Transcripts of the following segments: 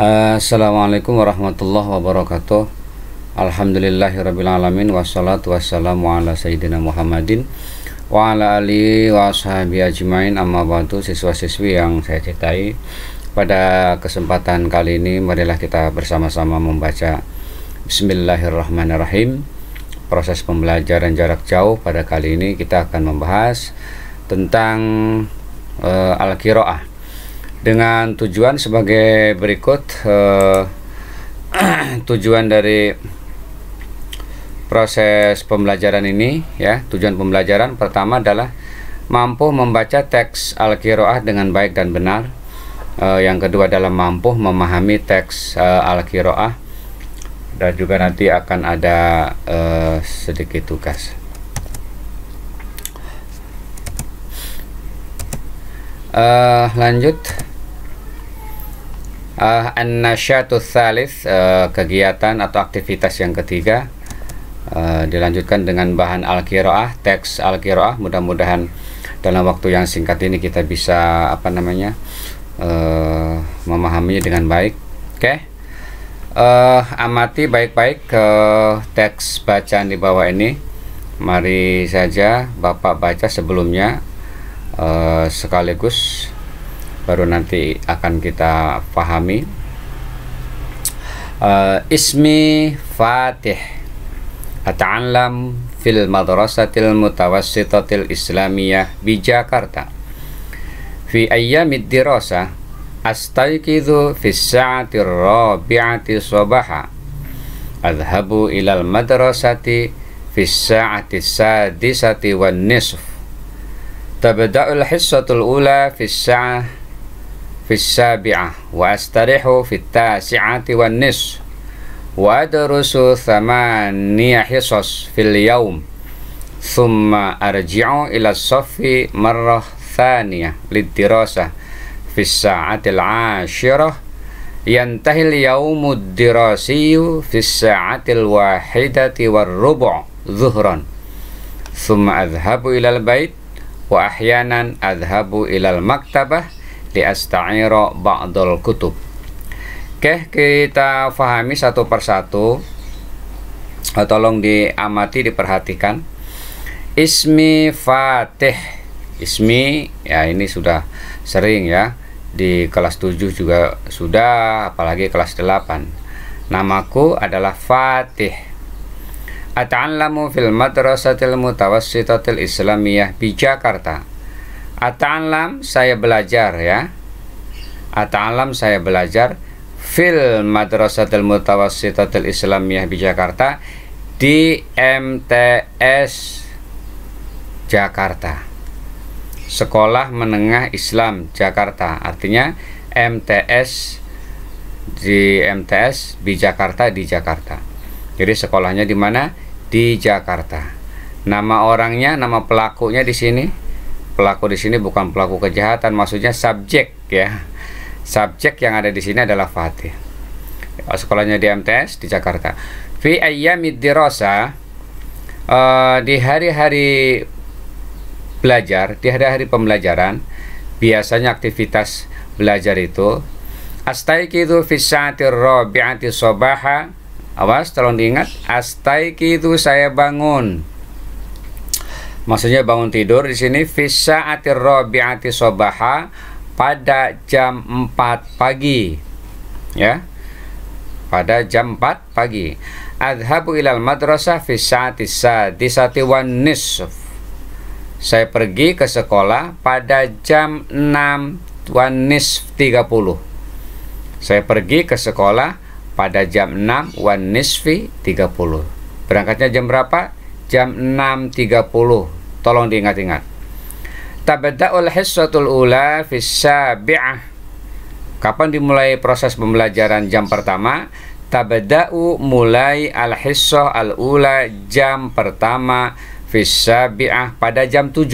Assalamualaikum warahmatullahi wabarakatuh. Alhamdulillahirrabbilalamin. Wassalatu wassalamu ala sayyidina Muhammadin wa ala alihi wa ashabihi ajmain. Amma ba'du, siswa-siswi yang saya cintai, pada kesempatan kali ini marilah kita bersama-sama membaca Bismillahirrahmanirrahim. Proses pembelajaran jarak jauh. Pada kali ini kita akan membahas tentang al-qiraah dengan tujuan sebagai berikut. Tujuan dari proses pembelajaran ini, ya, tujuan pembelajaran pertama adalah mampu membaca teks al-qiraah dengan baik dan benar. Yang kedua adalah mampu memahami teks al-qiraah, dan juga nanti akan ada sedikit tugas. Lanjut. An-nasyatul tsalits, kegiatan atau aktivitas yang ketiga, dilanjutkan dengan bahan al-qiraah, teks al-qiraah. Mudah-mudahan dalam waktu yang singkat ini kita bisa memahaminya dengan baik. Oke. Amati baik-baik ke teks bacaan di bawah ini. Mari saja Bapak baca sebelumnya sekaligus, baru nanti akan kita pahami. Ismi Fatih, ata'allam fil madrasatil mutawassitatil islamiyah bi Jakarta. Fi ayyamid dirasah astayqidhu fi sa'atir rabi'ati sabaha. Adhabu ilal madrasati fi sa'ati sadisati wan nisf. Tabda'ul hissatul ula fi sa'ah في السابعة وأستريح في التاسعة والنصف وأدرس 8 حصص في اليوم ثم أرجع إلى الصف مرة ثانية للدراسة في الساعة 10. ينتهي اليوم الدراسي في الساعة 1:15 ظهرا ثم أذهب إلى البيت وأحيانا أذهب إلى المكتبة li'asta'ira ba'dul kutub. Oke, kita pahami satu persatu. Tolong diamati, diperhatikan. Ismi Fatih. Ismi, ya ini sudah sering ya, di kelas 7 juga sudah, apalagi kelas 8. Namaku adalah Fatih. Ata'allamu fil madrasatil mutawassitatil islamiyah bi Jakarta. Ata'allam, saya belajar, ya. Ata'allam, saya belajar fil madrasatil mutawassitatil islamiyah di Jakarta, di MTS Jakarta, Sekolah Menengah Islam Jakarta. Artinya MTS di Jakarta, di Jakarta. Jadi sekolahnya di mana? Di Jakarta. Nama orangnya, nama pelakunya di sini. Pelaku di sini bukan pelaku kejahatan, maksudnya subjek, ya. Subjek yang ada di sini adalah Fatih. Sekolahnya di MTS di Jakarta. Fi ayyamid dirasah, di hari-hari belajar, di hari-hari pembelajaran, biasanya aktivitas belajar itu astayqidu fi sa'atir rabi'ati sabaha. Awas, tolong diingat, astayqidu, saya bangun. Maksudnya bangun tidur di sini fi sa'atir rabi'ati sabaha, pada jam 4 pagi, ya. Pada jam 4 pagi. Adhabu ilal madrasah fi sa'ati sadisati wan nisf. Saya pergi ke sekolah pada jam 6 wan nisf 30. Saya pergi ke sekolah pada jam 6 wan nisfi 30. Berangkatnya jam berapa? Jam 6.30. Tolong diingat-ingat. Tabda'ul hissatul ula fi sabi'ah. Kapan dimulai proses pembelajaran jam pertama? Tabda'u, mulai al-hissah al-ula, jam pertama, fi sabi'ah, pada jam 7.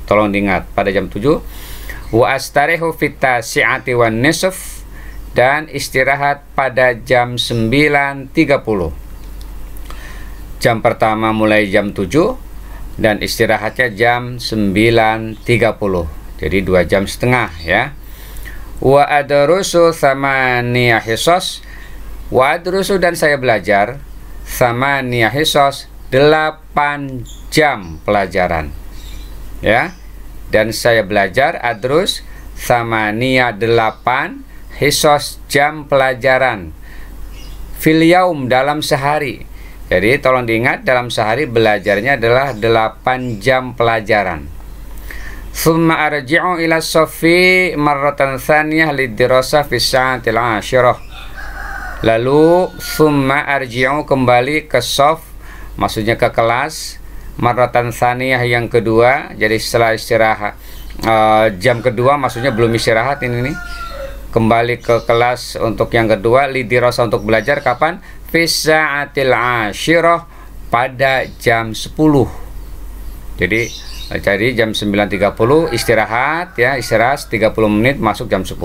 Tolong diingat, pada jam 7. Wa astarihu fit tasi'ati wan nisf, dan istirahat pada jam 9.30. Jam pertama mulai jam 7 dan istirahatnya jam 9.30. Jadi 2 jam setengah, ya. Wa adrusu thamaniya hisos. Wa adrusu dan saya belajar thamaniya hisos 8 jam pelajaran. Ya. Dan saya belajar adrus thamaniya 8 hisos jam pelajaran. Fil yaum dalam sehari. Jadi tolong diingat dalam sehari belajarnya adalah 8 jam pelajaran. Thumma arji'u ila sofi marratan tsaniyah lidirasah fi sa'atil 'ashirah. Lalu thumma arji'u kembali ke sof, maksudnya ke kelas, marratan tsaniyah yang kedua. Jadi setelah istirahat jam kedua, maksudnya belum istirahat ini nih. Kembali ke kelas untuk yang kedua, lidirasah untuk belajar kapan? Fi sa'atil 'ashirah pada jam 10. Jadi jam 9.30 istirahat ya, istirahat 30 menit masuk jam 10.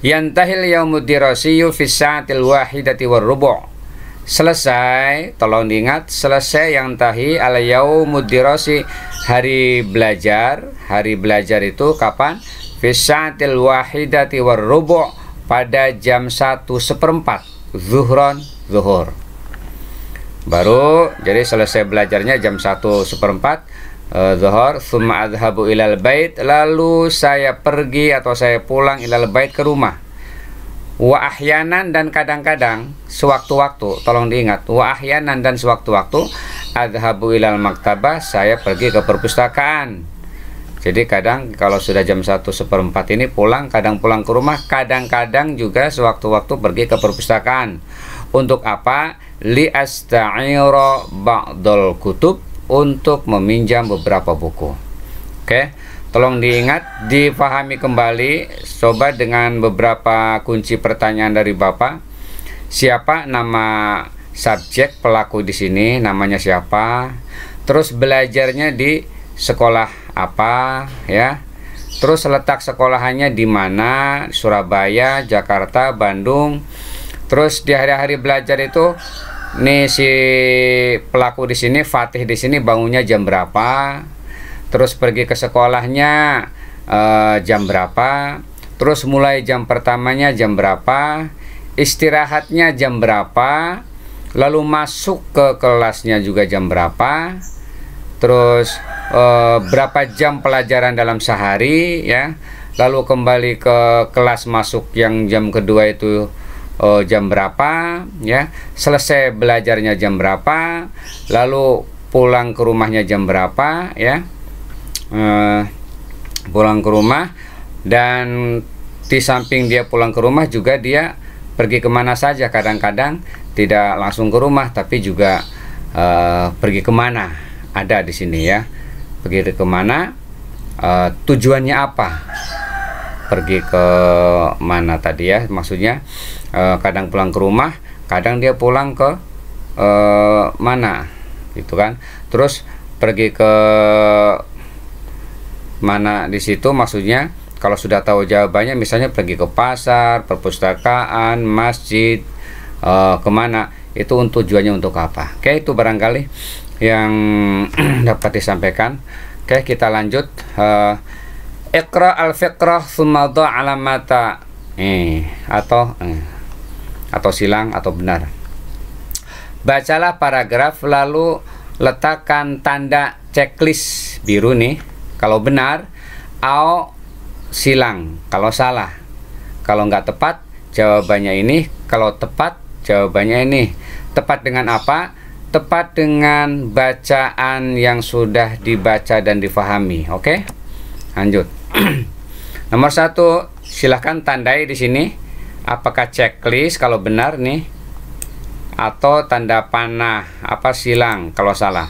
Yantahil yaumud dirasiyyu fi sa'atil wahidati war-rubu'. Selesai, tolong diingat, selesai yang tahi al yaumud dirasi, hari belajar. Hari belajar itu kapan? Fi sa'atil wahidati war-rubu' pada jam 1/4 zuhur. Baru jadi selesai belajarnya jam 1/4 zuhur. Tsumma adhabu ilal bait, lalu saya pergi atau saya pulang ilal bait ke rumah. Wa ahyanan dan kadang-kadang sewaktu-waktu, tolong diingat, wa ahyanan dan sewaktu-waktu adhabu ilal maktabah, saya pergi ke perpustakaan. Jadi kadang kalau sudah jam 1/4 ini pulang, kadang pulang ke rumah, kadang-kadang juga sewaktu-waktu pergi ke perpustakaan. Untuk apa? Li asta'ira ba'dal kutub, untuk meminjam beberapa buku. Oke, tolong diingat, dipahami kembali, coba dengan beberapa kunci pertanyaan dari Bapak. Siapa nama subjek pelaku di sini? Namanya siapa? Terus belajarnya di sekolah apa ya? Terus letak sekolahannya di mana? Surabaya, Jakarta, Bandung. Terus di hari-hari belajar itu nih si pelaku di sini, Fatih di sini, bangunnya jam berapa? Terus pergi ke sekolahnya jam berapa? Terus mulai jam pertamanya jam berapa? Istirahatnya jam berapa? Lalu masuk ke kelasnya juga jam berapa? Terus berapa jam pelajaran dalam sehari ya? Lalu kembali ke kelas masuk yang jam kedua itu jam berapa ya, selesai belajarnya jam berapa, lalu pulang ke rumahnya jam berapa ya, pulang ke rumah. Dan di samping dia pulang ke rumah juga dia pergi kemana saja. Kadang-kadang tidak langsung ke rumah tapi juga pergi kemana, ada di sini ya, pergi kemana, tujuannya apa, pergi ke mana tadi ya, maksudnya kadang pulang ke rumah, kadang dia pulang ke mana gitu kan. Terus pergi ke mana di situ, maksudnya kalau sudah tahu jawabannya, misalnya pergi ke pasar, perpustakaan, masjid, kemana, itu untuk tujuannya untuk apa. Oke, itu barangkali yang dapat disampaikan. Oke, kita lanjut. Iqra al-fiqrah thumma dha' alamata atau silang atau benar. Bacalah paragraf lalu letakkan tanda checklist biru nih kalau benar, atau silang kalau salah. Kalau nggak tepat jawabannya ini, kalau tepat jawabannya ini. Tepat dengan apa? Tepat dengan bacaan yang sudah dibaca dan difahami. Oke? Lanjut. Nomor 1, silahkan tandai di sini apakah checklist kalau benar nih, atau tanda panah apa silang kalau salah.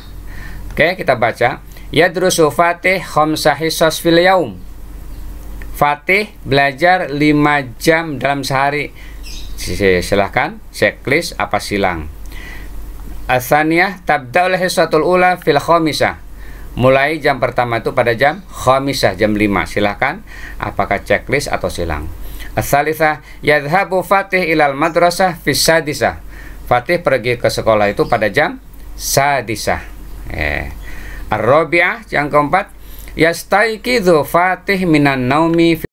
Oke, kita baca. Yadrusu Fatih khamsa hisos fil yaum. Fatih belajar 5 jam dalam sehari. Silahkan checklist apa silang. Atsaniyah tabda'ul hisatul ula fil khamisah. Mulai jam pertama itu pada jam khamisah, jam 5. Silahkan apakah checklist atau silang. Ats-tsalitsah yadhhabu Fatih ilal madrasah fis sadisah. Fatih pergi ke sekolah itu pada jam sadisah. Ar-rabi'ah yang keempat, yastaiqidhu Fatih minan naumi